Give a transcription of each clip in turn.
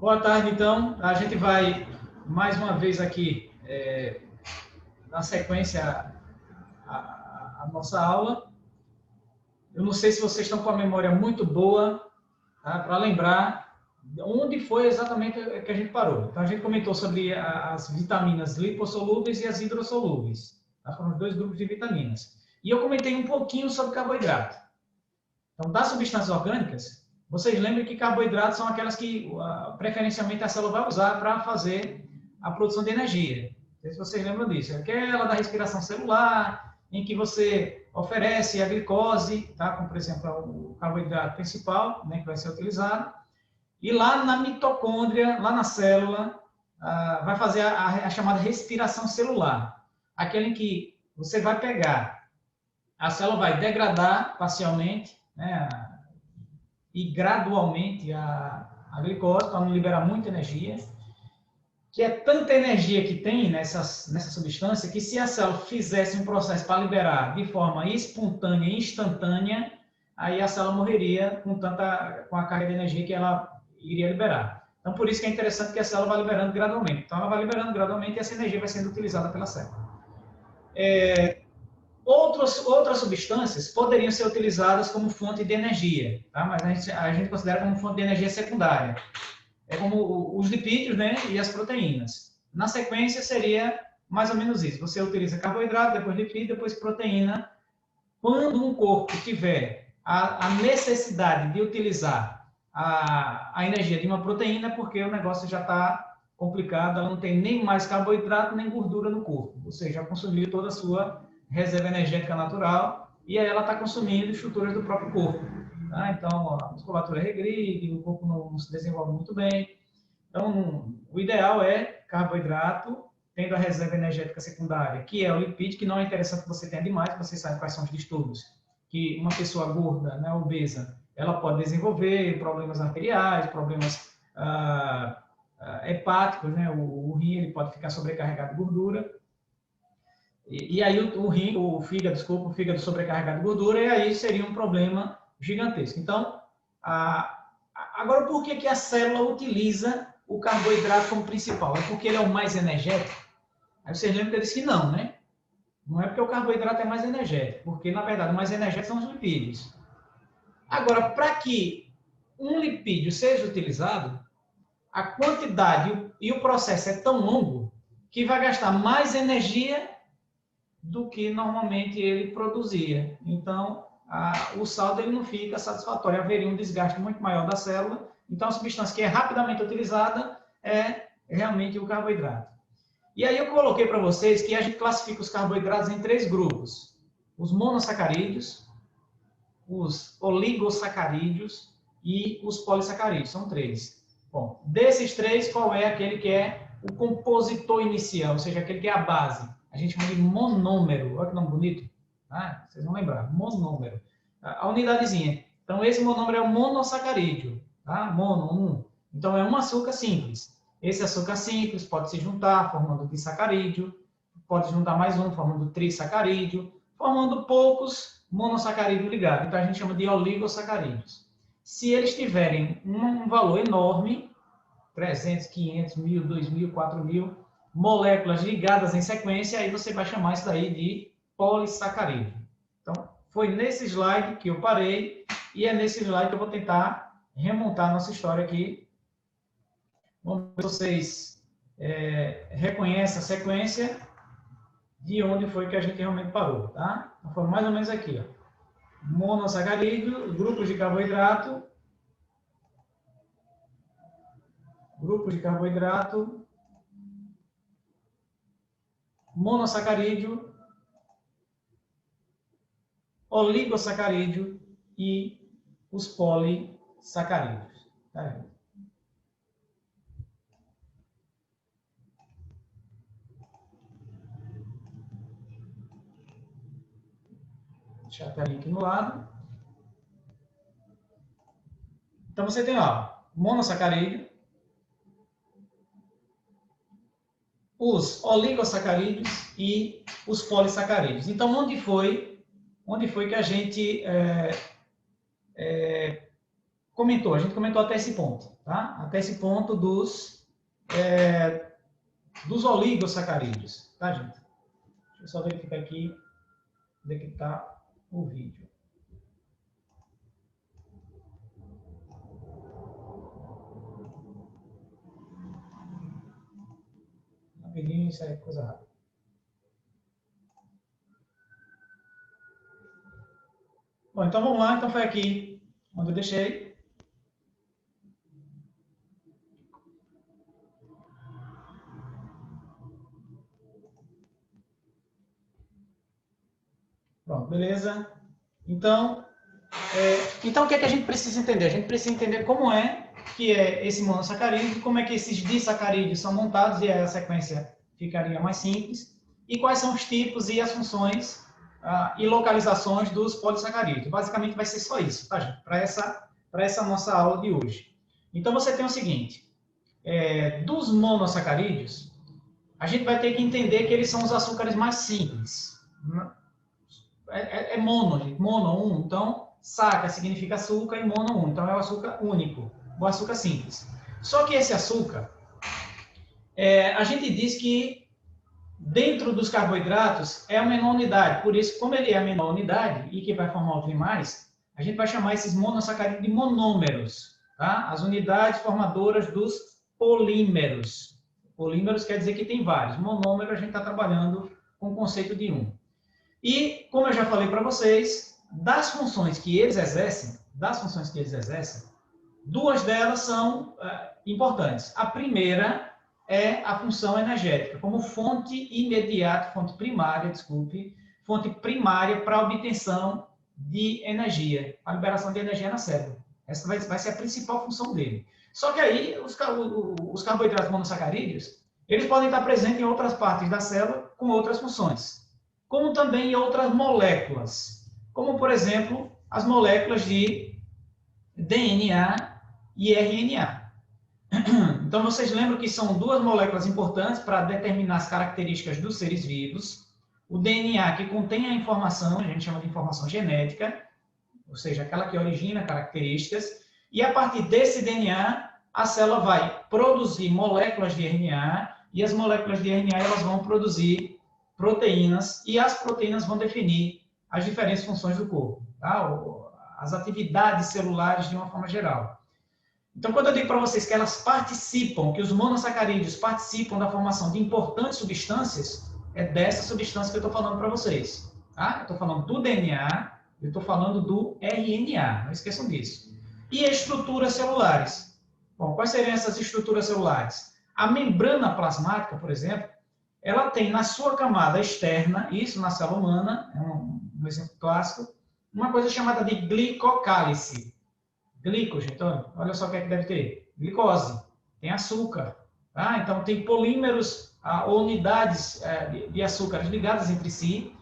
Boa tarde, então. A gente vai mais uma vez aqui na sequência a nossa aula. Eu não sei se vocês estão com a memória muito boa, tá? Para lembrar onde foi exatamente que a gente parou. Então, a gente comentou sobre as vitaminas lipossolúveis e as hidrossolúveis. Tá? Foram os dois grupos de vitaminas. E eu comentei um pouquinho sobre carboidrato. Então, das substâncias orgânicas, vocês lembram que carboidratos são aquelas que, preferencialmente, a célula vai usar para fazer a produção de energia. Não sei se vocês lembram disso. Aquela da respiração celular, em que você oferece a glicose, tá? Como, por exemplo, o carboidrato principal, né, que vai ser utilizado. E lá na mitocôndria, lá na célula, vai fazer a chamada respiração celular. Aquela em que você vai pegar, a célula vai degradar parcialmente, né, e gradualmente a glicose, para não liberar muita energia, que é tanta energia que tem nessa substância, que se a célula fizesse um processo para liberar de forma espontânea e instantânea, aí a célula morreria com a carga de energia que ela iria liberar. Então, por isso que é interessante que a célula vai liberando gradualmente. Então, ela vai liberando gradualmente e essa energia vai sendo utilizada pela célula. Outras substâncias poderiam ser utilizadas como fonte de energia, tá? Mas a gente considera como fonte de energia secundária. É como os lipídios, né, e as proteínas. Na sequência, seria mais ou menos isso. Você utiliza carboidrato, depois lipídio, depois proteína. Quando um corpo tiver a necessidade de utilizar a energia de uma proteína, porque o negócio já está complicado, ela não tem nem mais carboidrato, nem gordura no corpo. Ou seja, já consumiu toda a sua reserva energética natural e aí ela está consumindo estruturas do próprio corpo. Tá? Então, a musculatura regride, o corpo não se desenvolve muito bem. Então, o ideal é carboidrato, tendo a reserva energética secundária, que é o lipídio, que não é interessante que você tenha demais, você sabe quais são os distúrbios. Que uma pessoa gorda, né, obesa, ela pode desenvolver problemas arteriais, problemas hepáticos, né, o rim ele pode ficar sobrecarregado de gordura. E aí o fígado sobrecarregado de gordura, e aí seria um problema gigantesco. Então, agora, por que a célula utiliza o carboidrato como principal? É porque ele é o mais energético? Aí vocês lembram que eu disse que não, né? Não é porque o carboidrato é mais energético, porque, na verdade, o mais energético são os lipídios. Agora, para que um lipídio seja utilizado, a quantidade e o processo é tão longo que vai gastar mais energia do que normalmente ele produzia. Então, o saldo ele não fica satisfatório, haveria um desgaste muito maior da célula. Então, a substância que é rapidamente utilizada é realmente o carboidrato. E aí eu coloquei para vocês que a gente classifica os carboidratos em 3 grupos. Os monossacarídeos, os oligosacarídeos e os polissacarídeos. São 3. Bom, desses 3, qual é aquele que é o compositor inicial, ou seja, aquele que é a base? A gente chama de monômero. Olha que nome bonito. Ah, vocês vão lembrar. Monômero. A unidadezinha. Então, esse monômero é o monossacarídeo. Tá? Mono, 1. Então, é um açúcar simples. Esse açúcar simples pode se juntar formando disacarídeo, pode juntar mais um formando trissacarídeo, formando poucos monossacarídeos ligados. Então, a gente chama de oligosacarídeos. Se eles tiverem um valor enorme, 300, 500, 1.000, 2.000, 4.000 moléculas ligadas em sequência, aí você vai chamar isso daí de polissacarídeo. Então, foi nesse slide que eu parei e é nesse slide que eu vou tentar remontar a nossa história aqui. Vamos ver se vocês reconhecem a sequência de onde foi que a gente realmente parou, tá? Então, foi mais ou menos aqui, ó. Monossacarídeo, grupos de carboidrato, monossacarídeo, oligosacarídeo e os polissacarídeos. Tá? Deixar a telinha aqui no lado. Então, você tem lá, monossacarídeo, os oligosacarídeos e os polissacarídeos. Então, onde foi que a gente a gente comentou até esse ponto, tá? Até esse ponto dos oligosacarídeos, tá, gente? Deixa eu só verificar aqui onde é que está o vídeo. Rapidinho, isso é coisa rápida. Bom, então vamos lá. Então foi aqui onde eu deixei. Pronto, beleza? Então, o que é que a gente precisa entender? A gente precisa entender como é que é esse monossacarídeo, como é que esses disacarídeos são montados, e aí a sequência ficaria mais simples, e quais são os tipos e as funções e localizações dos polissacarídeos. Basicamente vai ser só isso, tá, gente? Para essa nossa aula de hoje. Então você tem o seguinte, dos monossacarídeos, a gente vai ter que entender que eles são os açúcares mais simples. Mono, gente, mono, um. Então, saca significa açúcar e mono, um. Então, é o açúcar único, o açúcar simples. Só que esse açúcar, a gente diz que dentro dos carboidratos é a menor unidade. Por isso, como ele é a menor unidade e que vai formar o trimais, a gente vai chamar esses monossacarídeos de monômeros, tá? As unidades formadoras dos polímeros. Polímeros quer dizer que tem vários. Monômero, a gente está trabalhando com o conceito de um. E, como eu já falei para vocês, das funções que eles exercem, duas delas são importantes. A primeira é a função energética, como fonte primária para a obtenção de energia, a liberação de energia na célula. Essa vai ser a principal função dele. Só que aí, os carboidratos monossacarídeos, eles podem estar presentes em outras partes da célula com outras funções, como também em outras moléculas, como, por exemplo, as moléculas de DNA e RNA. Então, vocês lembram que são duas moléculas importantes para determinar as características dos seres vivos. O DNA, que contém a informação, a gente chama de informação genética, ou seja, aquela que origina características, e a partir desse DNA, a célula vai produzir moléculas de RNA, e as moléculas de RNA elas vão produzir proteínas, e as proteínas vão definir as diferentes funções do corpo, tá? As atividades celulares de uma forma geral. Então, quando eu digo para vocês que elas participam, que os monossacarídeos participam da formação de importantes substâncias, é dessa substância que eu estou falando para vocês. Tá? Eu estou falando do DNA, eu estou falando do RNA, não esqueçam disso. E estruturas celulares. Bom, quais seriam essas estruturas celulares? A membrana plasmática, por exemplo, ela tem na sua camada externa, isso na célula humana, é um exemplo clássico, uma coisa chamada de glicocálice. Glico, gente, olha só o que é que deve ter. Glicose, tem açúcar. Tá? Então, tem polímeros ou unidades de açúcares ligadas entre si,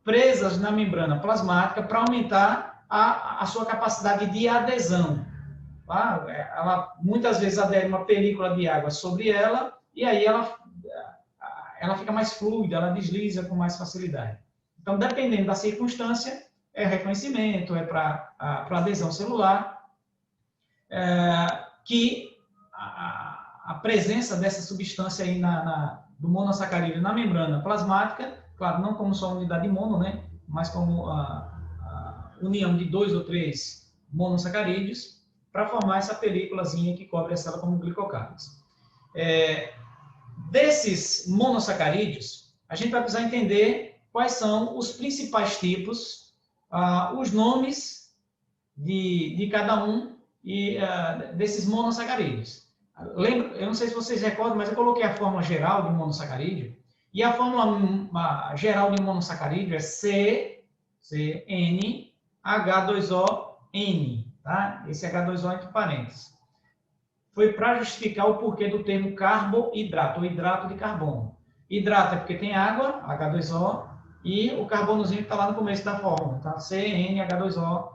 presas na membrana plasmática para aumentar a sua capacidade de adesão. Tá? Ela muitas vezes adere uma película de água sobre ela e aí ela fica mais fluida, ela desliza com mais facilidade. Então, dependendo da circunstância, é reconhecimento, é para adesão celular, que a presença dessa substância aí do monossacarídeo na membrana plasmática, claro, não como só unidade mono, né, mas como a união de 2 ou 3 monossacarídeos para formar essa películazinha que cobre a célula como glicocálice. Desses monossacarídeos, a gente vai precisar entender quais são os principais tipos, os nomes de cada um e desses monossacarídeos. Lembra, eu não sei se vocês recordam, mas eu coloquei a fórmula geral de monossacarídeo, e a fórmula geral de monossacarídeo é CNH2ON, tá? Esse H2O entre parênteses. Foi para justificar o porquê do termo carboidrato, ou hidrato de carbono. Hidrato é porque tem água, H2O, e o carbonozinho que está lá no começo da fórmula, tá? CNH2ON.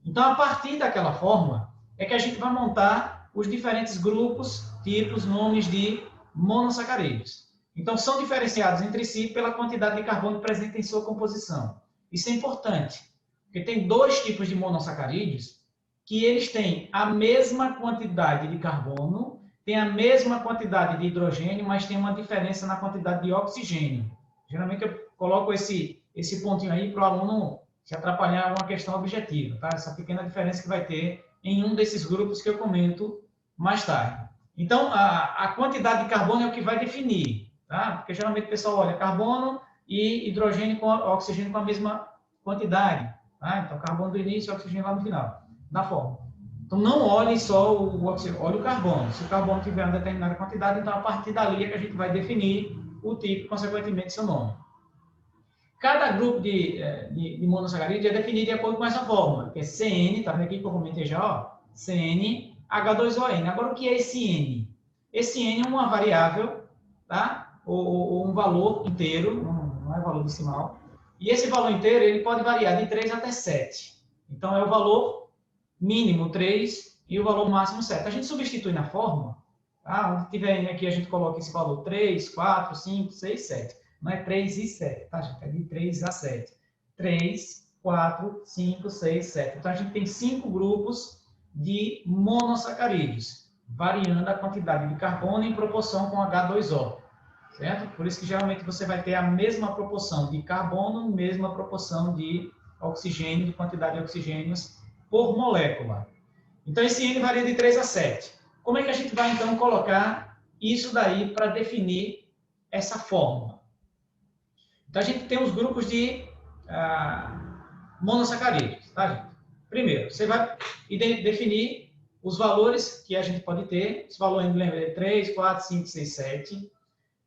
Então, a partir daquela fórmula, é que a gente vai montar os diferentes grupos, tipos, nomes de monossacarídeos. Então, são diferenciados entre si pela quantidade de carbono presente em sua composição. Isso é importante, porque tem 2 tipos de monossacarídeos que eles têm a mesma quantidade de carbono, têm a mesma quantidade de hidrogênio, mas tem uma diferença na quantidade de oxigênio. Geralmente eu coloco esse pontinho aí para o aluno se atrapalhar em uma questão objetiva, tá? Essa pequena diferença que vai ter em um desses grupos que eu comento mais tarde. Então, a quantidade de carbono é o que vai definir, tá? Porque geralmente o pessoal olha carbono e hidrogênio com oxigênio com a mesma quantidade, tá? Então, carbono do início e oxigênio lá no final, na fórmula. Então, não olhe só o oxigênio, olhe o carbono. Se o carbono tiver uma determinada quantidade, então, a partir dali é que a gente vai definir o tipo, consequentemente, seu nome. Cada grupo de monossacarídeos é definido de acordo com essa fórmula, que é CN, tá vendo aqui que eu comentei já, ó? CN, H2ON. Agora, o que é esse N? Esse N é uma variável, tá? Ou um valor inteiro, não é valor decimal. E esse valor inteiro, ele pode variar de 3 até 7. Então, é o valor mínimo 3 e o valor máximo 7. A gente substitui na fórmula, tá? Onde tiver N aqui, a gente coloca esse valor 3, 4, 5, 6, 7. Não é 3 e 7, tá, gente? É de 3 a 7. 3, 4, 5, 6, 7. Então, a gente tem 5 grupos de monossacarídeos, variando a quantidade de carbono em proporção com H2O, certo? Por isso que, geralmente, você vai ter a mesma proporção de carbono, mesma proporção de oxigênio, de quantidade de oxigênios por molécula. Então, esse N varia de 3 a 7. Como é que a gente vai, então, colocar isso daí para definir essa fórmula? Então, a gente tem os grupos de monossacarídeos, tá, gente? Primeiro, você vai definir os valores que a gente pode ter. Esse valor N, lembra, é 3, 4, 5, 6, 7.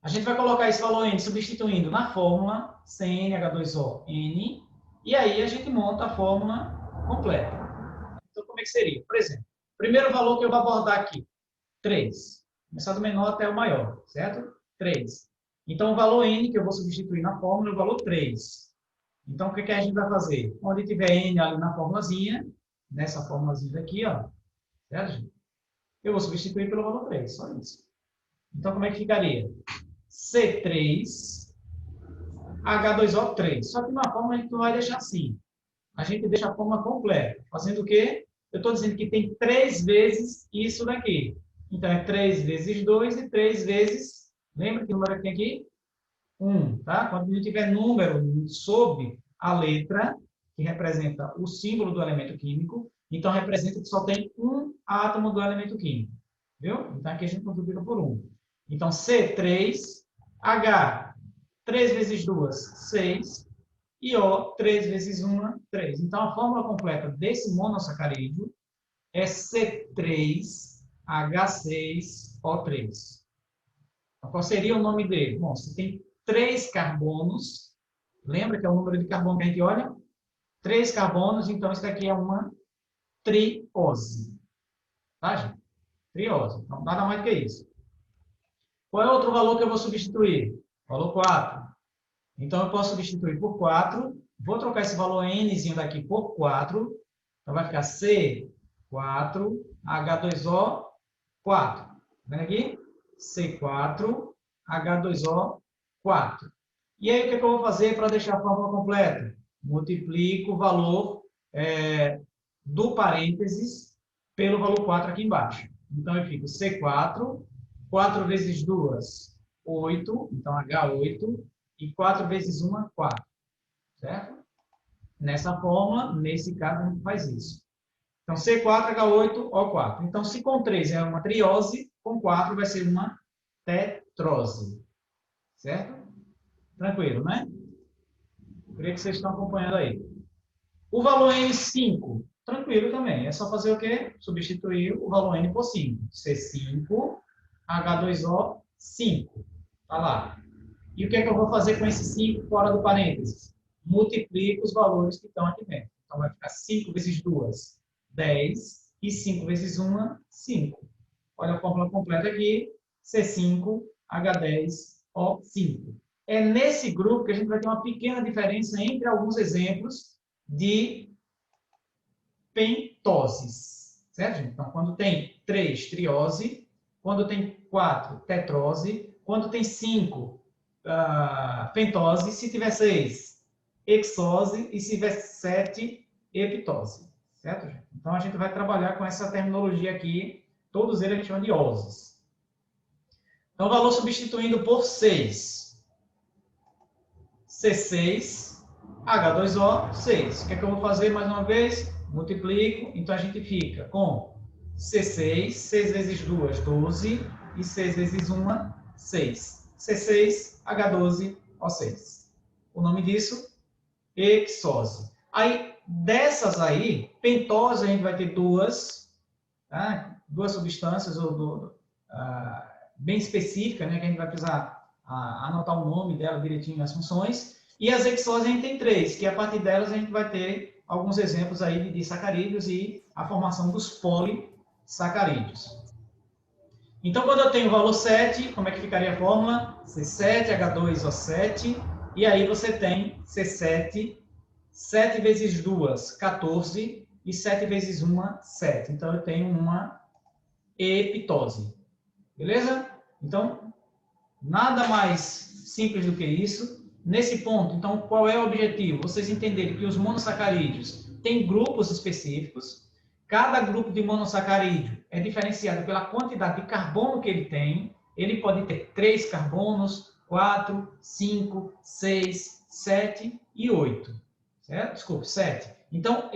A gente vai colocar esse valor N substituindo na fórmula CnH2ON, e aí a gente monta a fórmula completa. Então, como é que seria? Por exemplo, primeiro valor que eu vou abordar aqui, 3. Começar do menor até o maior, certo? 3. Então, o valor N que eu vou substituir na fórmula é o valor 3. Então, o que a gente vai fazer? Onde tiver N ali na formulazinha, nessa formulazinha daqui, ó, certo, gente? Eu vou substituir pelo valor 3, só isso. Então, como é que ficaria? C3, H2O3. Só que na fórmula a gente não vai deixar assim. A gente deixa a fórmula completa. Fazendo o quê? Eu estou dizendo que tem 3 vezes isso daqui. Então, é 3 vezes 2 e 3 vezes... Lembra que número que tem aqui? 1, tá? Quando a gente tiver número sob a letra, que representa o símbolo do elemento químico, então representa que só tem um átomo do elemento químico. Viu? Então, aqui a gente multiplica por 1. Então, C3, H, 3 vezes 2, 6, e O, 3 vezes 1, 3. Então, a fórmula completa desse monossacarídeo é C3H6O3. Então, qual seria o nome dele? Bom, você tem 3 carbonos. Lembra que é o número de carbono que a gente olha? 3 carbonos, então isso aqui é uma triose. Tá, gente? Triose. Então, nada mais do que isso. Qual é outro valor que eu vou substituir? Valor 4. Então, eu posso substituir por 4. Vou trocar esse valor Nzinho daqui por 4. Então, vai ficar C4H2O 4. Tá vendo aqui? C4, H2O 4. E aí, o que eu vou fazer para deixar a fórmula completa? Multiplico o valor do parênteses pelo valor 4 aqui embaixo. Então, eu fico C4, 4 vezes 2, 8, então H8, e 4 vezes 1, 4. Certo? Nessa fórmula, nesse caso, a gente faz isso. Então, C4H8O4. Então, se com 3 é uma triose, com 4 vai ser uma tetrose. Certo? Tranquilo, né? Creio que vocês estão acompanhando aí. O valor N5, tranquilo também. É só fazer o quê? Substituir o valor N por 5. C5H2O 5. Tá lá. E o que é que eu vou fazer com esse 5 fora do parênteses? Multiplico os valores que estão aqui dentro. Então, vai ficar 5 vezes 2, 10. E 5 vezes 1, 5. Olha a fórmula completa aqui. C5H10O5. É nesse grupo que a gente vai ter uma pequena diferença entre alguns exemplos de pentoses. Certo, gente? Então, quando tem 3, triose. Quando tem 4, tetrose. Quando tem 5, pentose. Se tiver 6, hexose. E se tiver 7, heptose. certo, gente? Então, a gente vai trabalhar com essa terminologia aqui, todos eles a gente chama de oses. Então, valor substituindo por 6. C6, H2O, 6. O que é que eu vou fazer mais uma vez? Multiplico, então a gente fica com C6, 6 vezes 2, 12, e 6 vezes 1, 6. C6, H12O6. O nome disso? Hexose. Aí, dessas aí, pentose a gente vai ter duas, tá? Duas substâncias bem específicas, né, que a gente vai precisar anotar o nome dela direitinho nas funções. E as hexoses a gente tem 3, que a partir delas a gente vai ter alguns exemplos aí de sacarídeos e a formação dos polissacarídeos. Então, quando eu tenho o valor 7, como é que ficaria a fórmula? C7H2O7, e aí você tem C7, 7 vezes 2, 14, e 7 vezes 1, 7. Então, eu tenho uma epitose. Beleza? Então, nada mais simples do que isso. Nesse ponto, então, qual é o objetivo? Vocês entenderem que os monossacarídeos têm grupos específicos. Cada grupo de monossacarídeo é diferenciado pela quantidade de carbono que ele tem. Ele pode ter 3 carbonos, 4, 5, 6, 7 e 8. Certo? Desculpe, 7. Então,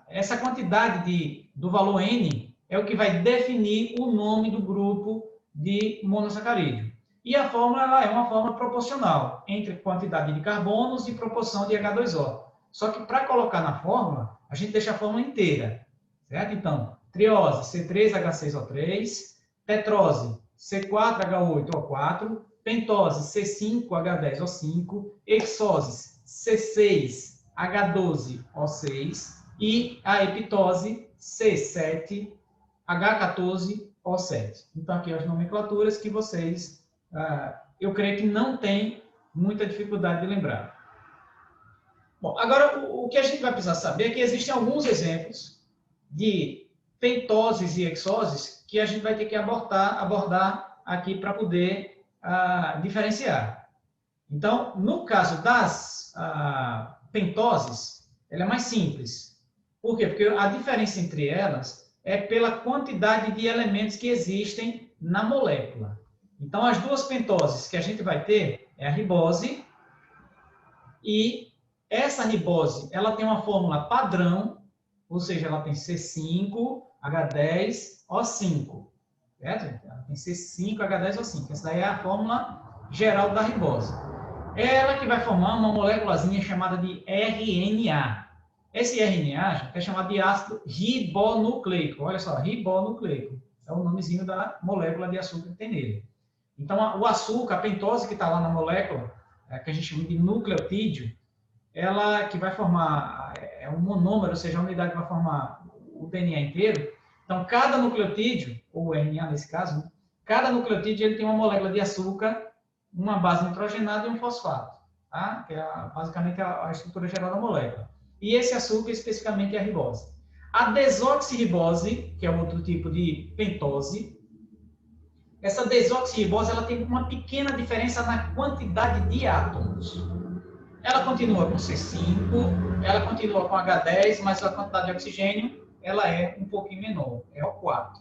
essa quantidade do valor N é o que vai definir o nome do grupo de monossacarídeo. E a fórmula ela é uma fórmula proporcional entre quantidade de carbonos e proporção de H2O. Só que para colocar na fórmula, a gente deixa a fórmula inteira. Certo? Então, triose, C3H6O3, tetrose, C4H8O4, pentose, C5H10O5, hexoses, C6H12O6 e a epitose, C7H14O7. Então, aqui as nomenclaturas que vocês, eu creio que não tem muita dificuldade de lembrar. Bom, agora, o que a gente vai precisar saber é que existem alguns exemplos de pentoses e hexoses que a gente vai ter que abordar aqui para poder diferenciar. Então, no caso das pentoses, ela é mais simples. Por quê? Porque a diferença entre elas é pela quantidade de elementos que existem na molécula. Então, as duas pentoses que a gente vai ter é a ribose, e essa ribose ela tem uma fórmula padrão, ou seja, ela tem C5H10O5. Certo? Ela tem C5H10O5. Essa daí é a fórmula geral da ribose. É ela que vai formar uma moléculazinha chamada de RNA. Esse RNA é chamado de ácido ribonucleico. Olha só, ribonucleico. É o nomezinho da molécula de açúcar que tem nele. Então, o açúcar, a pentose que está lá na molécula, que a gente chama de nucleotídeo, ela que vai formar, é um monômero, ou seja, a unidade que vai formar o DNA inteiro. Então, cada nucleotídeo, ou RNA nesse caso, né, cada nucleotídeo ele tem uma molécula de açúcar, uma base nitrogenada e um fosfato, tá? Que é basicamente a estrutura geral da molécula. E esse açúcar especificamente é a ribose. A desoxirribose, que é outro tipo de pentose, essa desoxirribose ela tem uma pequena diferença na quantidade de átomos. Ela continua com C5, ela continua com H10, mas a quantidade de oxigênio ela é um pouquinho menor, é O4.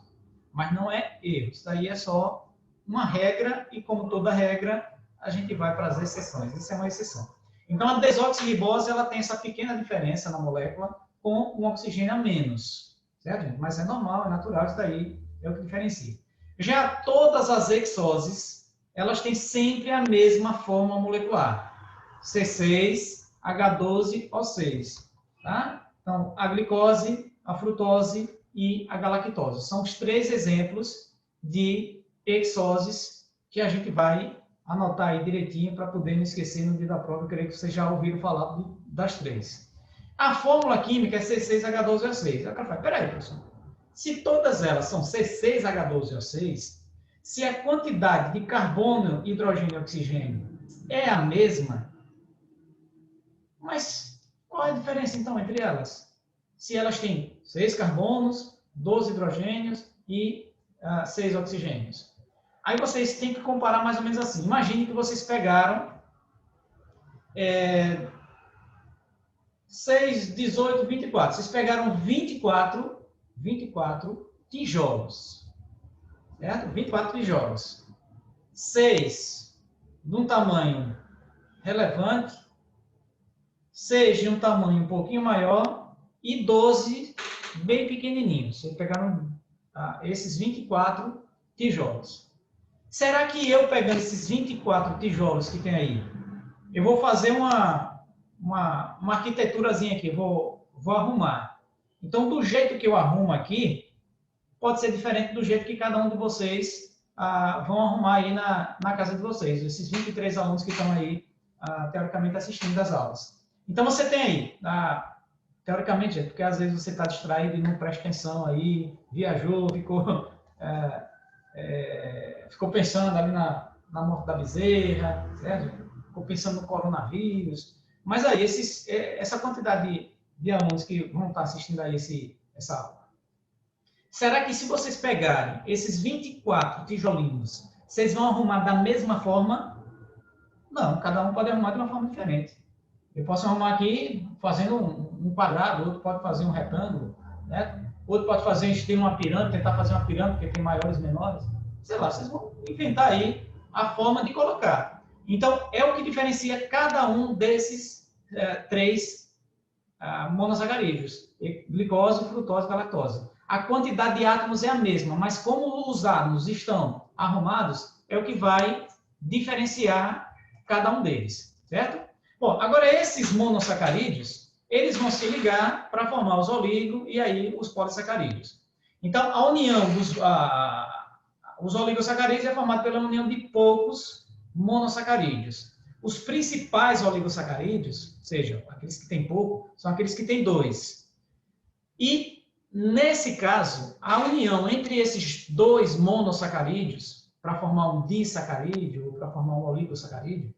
Mas não é erro, isso daí é só uma regra, e como toda regra, a gente vai para as exceções. Isso é uma exceção. Então, a desoxirribose ela tem essa pequena diferença na molécula com um oxigênio a menos. Certo? Mas é normal, é natural, isso daí é o que diferencia. Já todas as hexoses, elas têm sempre a mesma forma molecular. C6H12O6. Tá? Então, a glicose, a frutose e a galactose. São os 3 exemplos de hexoses que a gente vai anotar aí direitinho para poder não esquecer no dia da prova. Eu creio que vocês já ouviram falar das 3. A fórmula química é C6H12O6. Aí o cara fala, peraí, professor, se todas elas são C6H12O6, se a quantidade de carbono, hidrogênio e oxigênio é a mesma, mas qual é a diferença então entre elas? Se elas têm 6 carbonos, 12 hidrogênios e 6 oxigênios. Aí vocês têm que comparar mais ou menos assim. Imagine que vocês pegaram 6, 18, 24. Vocês pegaram 24 tijolos. Certo? 24 tijolos. 6 de um tamanho relevante, 6 de um tamanho um pouquinho maior e 12 bem pequenininhos. Vocês pegaram esses 24 tijolos. Será que eu pegando esses 24 tijolos que tem aí, eu vou fazer uma arquiteturazinha aqui, vou arrumar. Então, do jeito que eu arrumo aqui, pode ser diferente do jeito que cada um de vocês vão arrumar aí na casa de vocês, esses 23 alunos que estão aí, teoricamente, assistindo as aulas. Então, você tem aí, teoricamente, porque às vezes você está distraído e não presta atenção aí, viajou, ficou pensando ali na morte da bezerra, certo? Ficou pensando no coronavírus. Mas aí, essa quantidade de alunos que vão estar assistindo aí essa aula, será que se vocês pegarem esses 24 tijolinhos, vocês vão arrumar da mesma forma? Não, cada um pode arrumar de uma forma diferente. Eu posso arrumar aqui fazendo um quadrado, outro pode fazer um retângulo, né? Outro pode fazer em estilo uma pirâmide, tentar fazer uma pirâmide, porque tem maiores e menores. Sei lá, vocês vão inventar aí a forma de colocar. Então, é o que diferencia cada um desses 3 monossacarídeos, glicose, frutose e galactose. A quantidade de átomos é a mesma, mas como os átomos estão arrumados, é o que vai diferenciar cada um deles, certo? Bom, agora esses monossacarídeos, eles vão se ligar para formar os oligos e aí os polissacarídeos. Então, a união os oligosacarídeos é formada pela união de poucos monossacarídeos. Os principais oligosacarídeos, ou seja, aqueles que têm pouco, são aqueles que têm 2. E, nesse caso, a união entre esses 2 monossacarídeos, para formar um disacarídeo ou para formar um oligosacarídeo,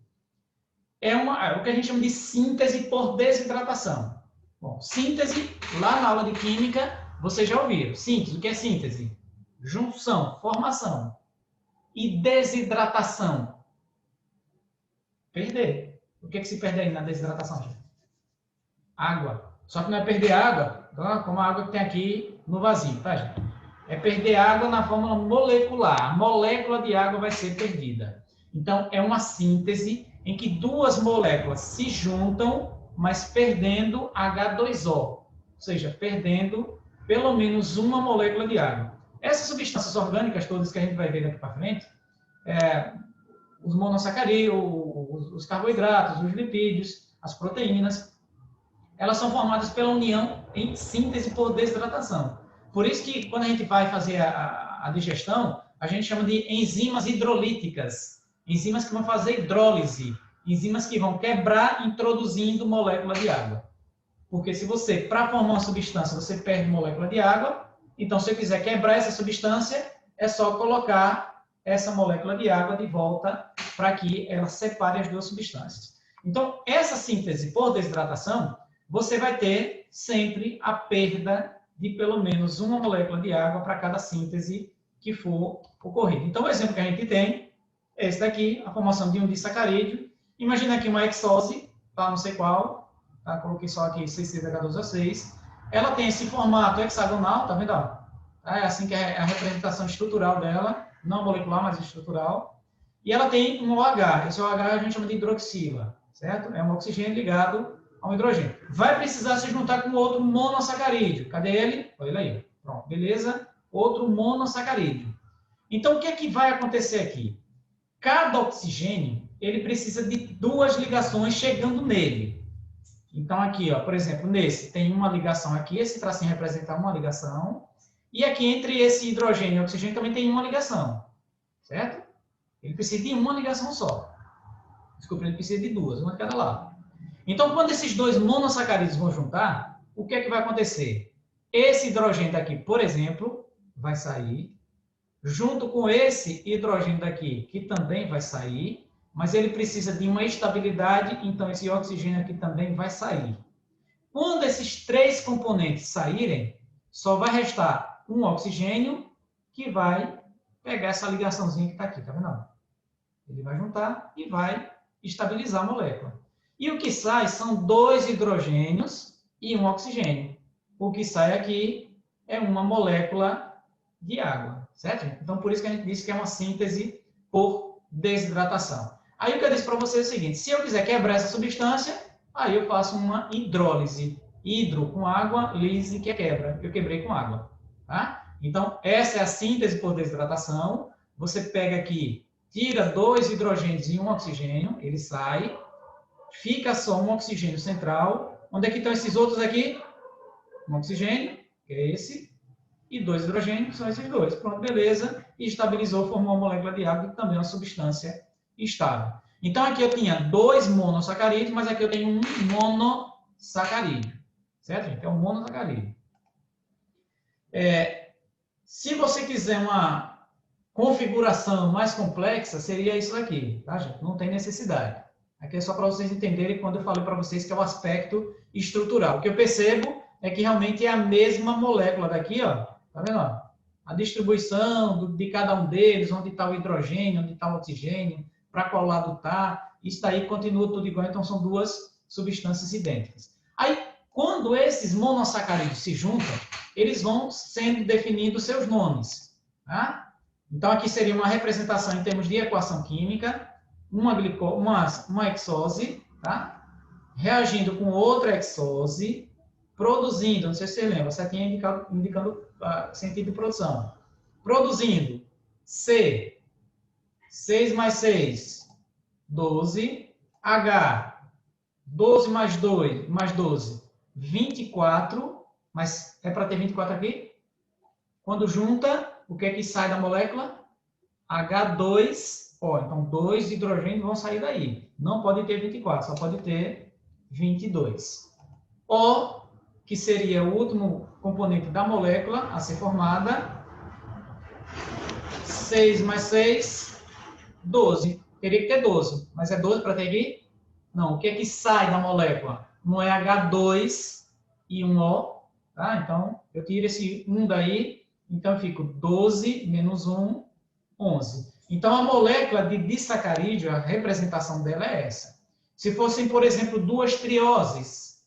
é o que a gente chama de síntese por desidratação. Bom, síntese, lá na aula de química, vocês já ouviram. Síntese, o que é síntese? Junção, formação. E desidratação? Perder. O que é que se perde aí na desidratação, gente? Água. Só que não é perder água, como a água que tem aqui no vasinho, tá, gente? É perder água na fórmula molecular. A molécula de água vai ser perdida. Então, é uma síntese em que 2 moléculas se juntam, mas perdendo H2O. Ou seja, perdendo pelo menos uma molécula de água. Essas substâncias orgânicas todas que a gente vai ver daqui para frente, os monossacarídeos, os carboidratos, os lipídios, as proteínas, elas são formadas pela união em síntese por desidratação. Por isso que, quando a gente vai fazer a digestão, a gente chama de enzimas hidrolíticas. Enzimas que vão fazer hidrólise. Enzimas que vão quebrar, introduzindo molécula de água. Porque se você, para formar uma substância, você perde molécula de água, então, se eu quiser quebrar essa substância, é só colocar essa molécula de água de volta para que ela separe as 2 substâncias. Então, essa síntese por desidratação, você vai ter sempre a perda de pelo menos uma molécula de água para cada síntese que for ocorrida. Então, o exemplo que a gente tem é esse daqui, a formação de um disacarídeo. Imagina aqui uma hexose, tá? Não sei qual, tá? Coloquei só aqui 6H12O6. Ela tem esse formato hexagonal, tá vendo? É assim que é a representação estrutural dela, não molecular, mas estrutural. E ela tem um OH. Esse OH a gente chama de hidroxila, certo? É um oxigênio ligado a um hidrogênio. Vai precisar se juntar com outro monossacarídeo. Cadê ele? Olha ele aí. Pronto, beleza? Outro monossacarídeo. Então, o que é que vai acontecer aqui? Cada oxigênio, ele precisa de 2 ligações chegando nele. Então, aqui, ó, por exemplo, nesse tem uma ligação aqui, esse tracinho representa uma ligação, e aqui entre esse hidrogênio e oxigênio também tem uma ligação, certo? Ele precisa de uma ligação só. Desculpa, ele precisa de 2, uma de cada lado. Então, quando esses 2 monossacarídeos vão juntar, o que é que vai acontecer? Esse hidrogênio daqui, por exemplo, vai sair, junto com esse hidrogênio daqui, que também vai sair, mas ele precisa de uma estabilidade, então esse oxigênio aqui também vai sair. Quando esses 3 componentes saírem, só vai restar um oxigênio que vai pegar essa ligaçãozinha que está aqui, tá vendo? Ele vai juntar e vai estabilizar a molécula. E o que sai são 2 hidrogênios e 1 oxigênio. O que sai aqui é uma molécula de água, certo? Então, por isso que a gente disse que é uma síntese por desidratação. Aí o que eu disse para você é o seguinte, se eu quiser quebrar essa substância, aí eu faço uma hidrólise. Hidro com água, lise que é quebra. Eu quebrei com água. Tá? Então, essa é a síntese por desidratação. Você pega aqui, tira 2 hidrogênios e 1 oxigênio, ele sai, fica só um oxigênio central. Onde é que estão esses outros aqui? Um oxigênio, que é esse, e 2 hidrogênios, são esses 2. Pronto, beleza. E estabilizou, formou uma molécula de água, que também é uma substância estável. Então, aqui eu tinha 2 monossacarídeos, mas aqui eu tenho um monossacarídeo. Certo, gente? É um monossacarídeo. Se você quiser uma configuração mais complexa, seria isso aqui, tá, gente? Não tem necessidade. Aqui é só para vocês entenderem quando eu falei para vocês que é o aspecto estrutural. O que eu percebo é que realmente é a mesma molécula daqui, ó. Tá vendo? Ó? A distribuição de cada um deles, onde está o hidrogênio, onde está o oxigênio, para qual lado está. Isso aí continua tudo igual, então são 2 substâncias idênticas. Aí, quando esses monossacarídeos se juntam, eles vão sendo definidos seus nomes. Tá? Então, aqui seria uma representação em termos de equação química, uma hexose, tá? Reagindo com outra hexose, produzindo, não sei se você lembra, você tinha indicando sentido de produção. Produzindo C, 6 mais 6, 12, H, 12 mais 2, mais 12, 24, mas é para ter 24 aqui? Quando junta, o que é que sai da molécula? H2O. Então, 2 hidrogênios vão sair daí. Não pode ter 24, só pode ter 22. O, que seria o último componente da molécula a ser formada. 6 mais 6, 12. Teria que ter 12, mas é 12 para ter aqui? Não. O que é que sai da molécula? Não é H2 e um O. Tá? Então, eu tiro esse 1 daí. Então, eu fico 12 menos 1, 11. Então, a molécula de disacarídeo, a representação dela é essa. Se fossem, por exemplo, 2 trioses,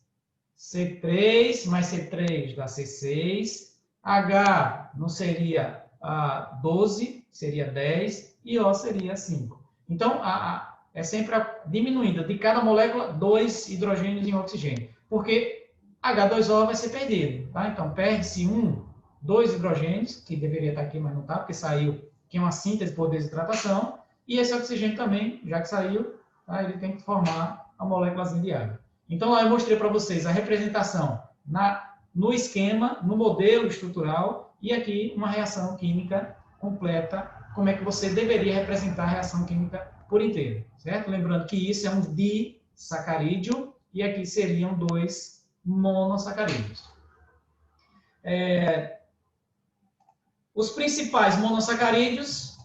C3 mais C3 dá C6, H não seria 12, seria 10, e O seria 5. Então, é sempre diminuindo de cada molécula 2 hidrogênios em oxigênio, porque H2O vai ser perdido. Tá? Então, perde-se 2 hidrogênios, que deveria estar aqui, mas não está, porque saiu, que é uma síntese por desidratação, e esse oxigênio também, já que saiu, tá? Ele tem que formar a moléculazinha de água. Então, lá eu mostrei para vocês a representação no esquema, no modelo estrutural, e aqui uma reação química completa, como é que você deveria representar a reação química por inteiro, certo? Lembrando que isso é um disacarídeo, e aqui seriam 2 monossacarídeos. Os principais monossacarídeos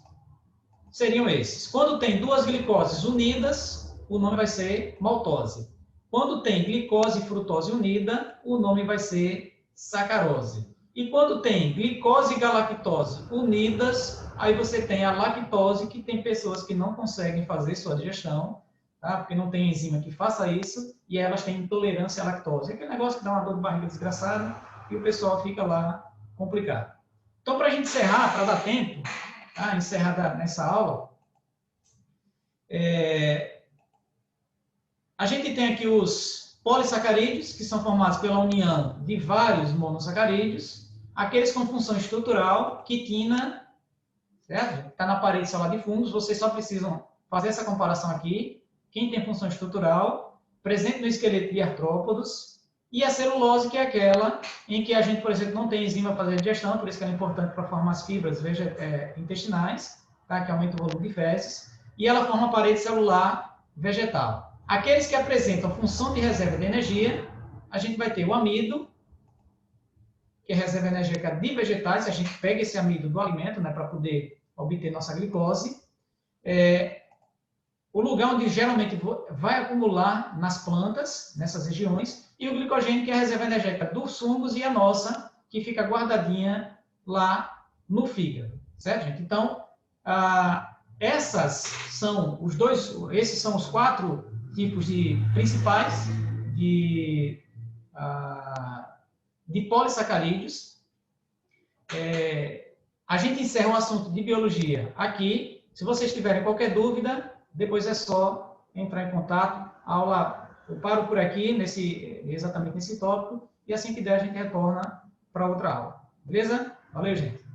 seriam esses. Quando tem 2 glicoses unidas, o nome vai ser maltose. Quando tem glicose e frutose unida, o nome vai ser sacarose. E quando tem glicose e galactose unidas, aí você tem a lactose, que tem pessoas que não conseguem fazer sua digestão, tá? Porque não tem enzima que faça isso, e elas têm intolerância à lactose. É aquele negócio que dá uma dor de barriga desgraçada, e o pessoal fica lá complicado. Então, para a gente encerrar, para dar tempo, tá? Encerrar nessa aula, a gente tem aqui os polissacarídeos, que são formados pela união de vários monossacarídeos, aqueles com função estrutural, quitina, certo? Está na parede celular de fungos, vocês só precisam fazer essa comparação aqui. Quem tem função estrutural, presente no esqueleto de artrópodos, e a celulose, que é aquela em que a gente, por exemplo, não tem enzima para fazer digestão, por isso que ela é importante para formar as fibras intestinais, tá? Que aumenta o volume de fezes, e ela forma a parede celular vegetal. Aqueles que apresentam função de reserva de energia, a gente vai ter o amido, que é reserva energética de vegetais, a gente pega esse amido do alimento, né, para poder obter nossa glicose. O lugar onde geralmente vai acumular nas plantas, nessas regiões, e o glicogênio, que é a reserva energética dos fungos, e a nossa, que fica guardadinha lá no fígado, certo, gente? Então, esses são os 4 tipos principais de polissacarídeos. A gente encerra o assunto de biologia aqui. Se vocês tiverem qualquer dúvida, depois é só entrar em contato. A aula, eu paro por aqui, exatamente nesse tópico, e assim que der, a gente retorna para outra aula. Beleza? Valeu, gente!